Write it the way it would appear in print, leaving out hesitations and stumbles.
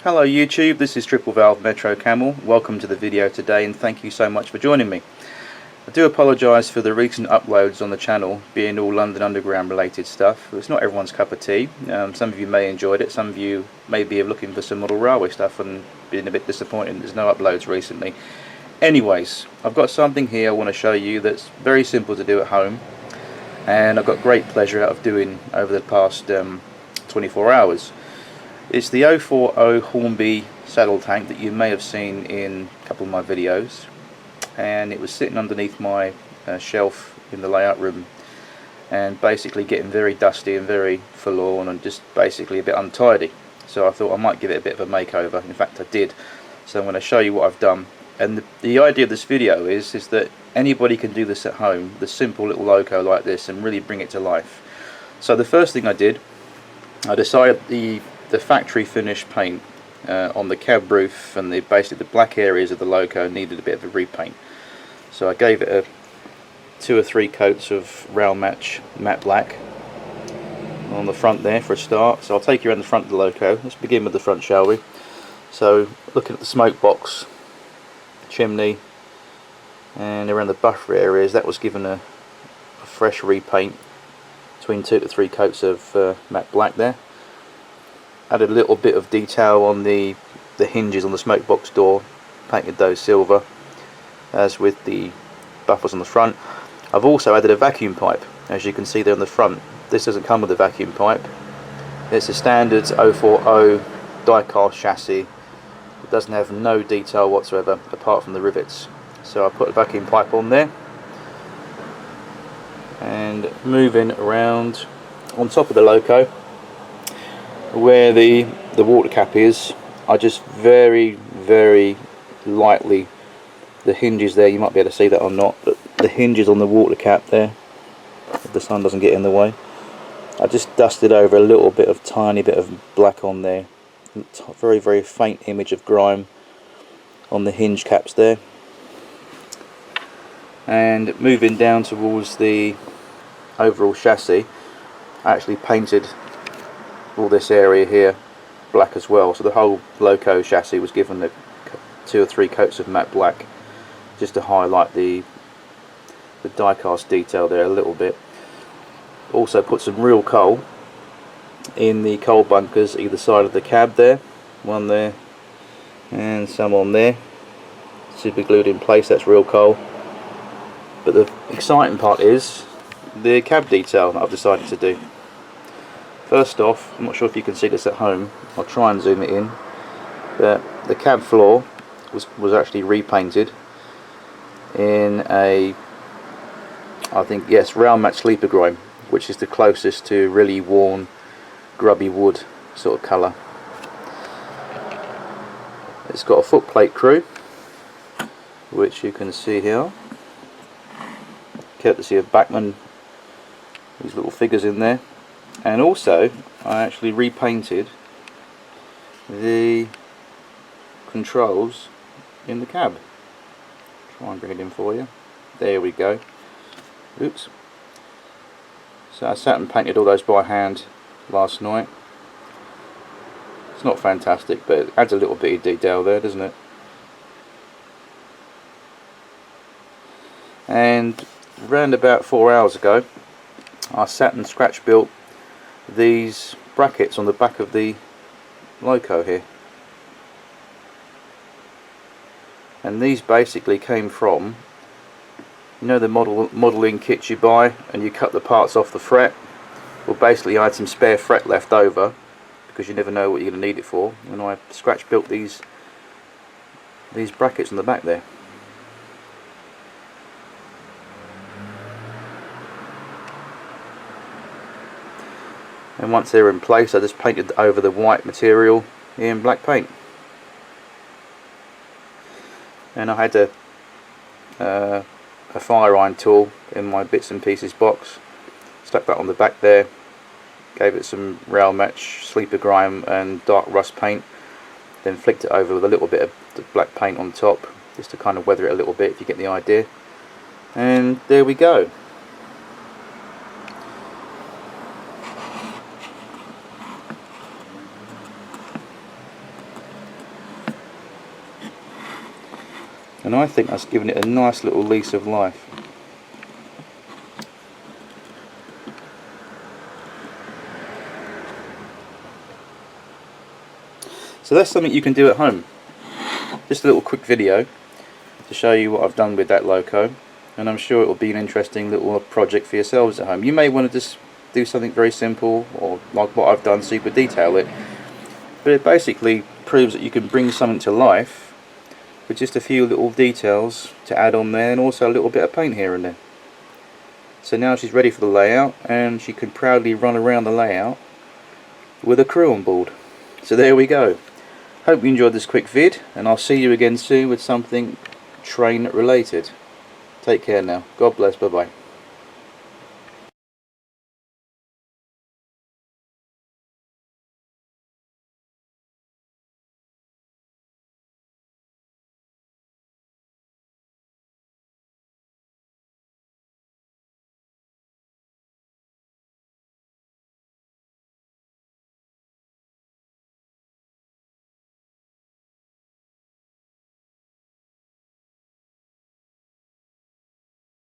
Hello YouTube, this is Triple Valve Metro Camel. Welcome to the video today and thank you so much for joining me. I do apologise for the recent uploads on the channel being all London Underground related stuff. It's not everyone's cup of tea. Some of you may have enjoyed it, some of you may be looking for some model railway stuff and being a bit disappointed there's no uploads recently. Anyways, I've got something here I want to show you that's very simple to do at home and I've got great pleasure out of doing over the past 24 hours. It's the 040 Hornby saddle tank that you may have seen in a couple of my videos, and it was sitting underneath my shelf in the layout room and basically getting very dusty and very forlorn and just basically a bit untidy. So I thought I might give it a bit of a makeover. In fact I did. So I'm going to show you what I've done, and the idea of this video is that anybody can do this at home, the simple little loco like this, and really bring it to life. So the first thing I did, I decided the factory finish paint on the cab roof and basically the black areas of the loco needed a bit of a repaint. So I gave it 2 or 3 coats of rail match matte black on the front there for a start. So I'll take you around the front of the loco. Let's begin with the front, shall we? So looking at the smoke box, chimney, and around the buffer areas, that was given a fresh repaint between 2 to 3 coats of matte black there. Added a little bit of detail on the hinges on the smoke box door, painted those silver as with the buffers on the front. I've also added a vacuum pipe, as you can see there on the front. This doesn't come with a vacuum pipe. It's a standard 040 die-cast chassis. It doesn't have no detail whatsoever apart from the rivets. So I put a vacuum pipe on there, and moving around on top of the loco where the water cap is, I just very lightly, the hinges there, you might be able to see that or not, but the hinges on the water cap there, if the sun doesn't get in the way, I just dusted over a little bit of tiny bit of black on there, very faint image of grime on the hinge caps there. And moving down towards the overall chassis, I actually painted all this area here black as well. So the whole loco chassis was given 2 or 3 coats of matte black just to highlight the die-cast detail there a little bit. Also put some real coal in the coal bunkers either side of the cab there, one there and some on there, super glued in place. That's real coal. But the exciting part is the cab detail that I've decided to do. First off, I'm not sure if you can see this at home, I'll try and zoom it in, but the cab floor was actually repainted in a, I think, yes, rail match sleeper grime, which is the closest to really worn grubby wood sort of colour. It's got a footplate crew, which you can see here, courtesy of Bachmann, these little figures in there. And also I actually repainted the controls in the cab. Try and bring it in for you. There we go. Oops. So I sat and painted all those by hand last night. It's not fantastic, but it adds a little bit of detail there, doesn't it? And around about 4 hours ago I sat and scratch built these brackets on the back of the loco here, and these basically came from, you know, the modelling kits you buy and you cut the parts off the fret. Well, basically I had some spare fret left over because you never know what you're going to need it for, and I scratch built these brackets on the back there. And once they're in place, I just painted over the white material in black paint. And I had a fire iron tool in my bits and pieces box. Stuck that on the back there. Gave it some rail match sleeper grime and dark rust paint. Then flicked it over with a little bit of the black paint on top, just to kind of weather it a little bit, if you get the idea. And there we go. and I think that's given it a nice little lease of life. So that's something you can do at home. Just a little quick video to show you what I've done with that loco, and I'm sure it will be an interesting little project for yourselves at home. You may want to just do something very simple, or like what I've done, super detail it, but it basically proves that you can bring something to life with just a few little details to add on there, and also a little bit of paint here and there. So now she's ready for the layout, and she can proudly run around the layout with a crew on board. So there we go. Hope you enjoyed this quick vid, and I'll see you again soon with something train related. Take care now. God bless. Bye bye.